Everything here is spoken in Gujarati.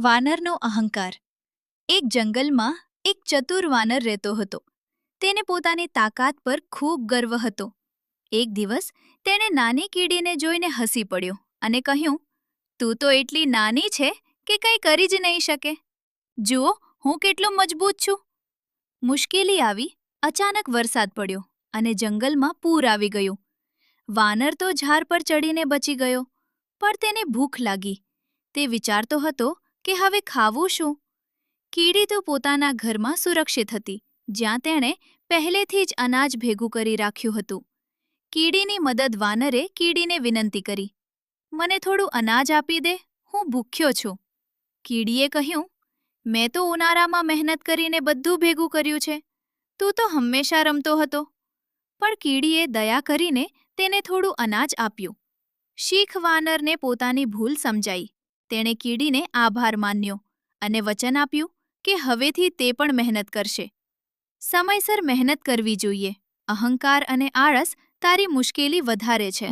વાનરનો અહંકાર. એક જંગલમાં એક ચતુર વાનર રહેતો હતો. તેને પોતાની તાકાત પર ખૂબ ગર્વ હતો. એક દિવસ તેણે નાની કીડીને જોઈને હસી પડ્યો અને કહ્યું, તું તો એટલી નાની છે કે કંઈ કરી જ નહીં શકે. જુઓ, હું કેટલો મજબૂત છું. મુશ્કેલી આવી. અચાનક વરસાદ પડ્યો અને જંગલમાં પૂર આવી ગયું. વાનર તો ઝાડ પર ચડીને બચી ગયો, પણ તેને ભૂખ લાગી. તે વિચારતો હતો કે હવે ખાવું શું? કીડી તો પોતાના ઘરમાં સુરક્ષિત હતી, જ્યાં તેણે પહેલેથી જ અનાજ ભેગું કરી રાખ્યું હતું. કીડીની મદદ વાનરે કીડીને વિનંતી કરી, મને થોડું અનાજ આપી દે, હું ભૂખ્યો છું. કીડીએ કહ્યું, મેં તો ઉનાળામાં મહેનત કરીને બધું ભેગું કર્યું છે. તું તો હંમેશા રમતો હતો. પણ કીડીએ દયા કરીને તેને થોડું અનાજ આપ્યું. શીખ વાનરને પોતાની ભૂલ સમજાઈ. તેણે કીડીને આભાર માન્યો અને વચન આપ્યું કે હવેથી તે પણ મહેનત કરશે. સમયસર મહેનત કરવી જોઈએ. અહંકાર અને આળસ તારી મુશ્કેલી વધારે છે.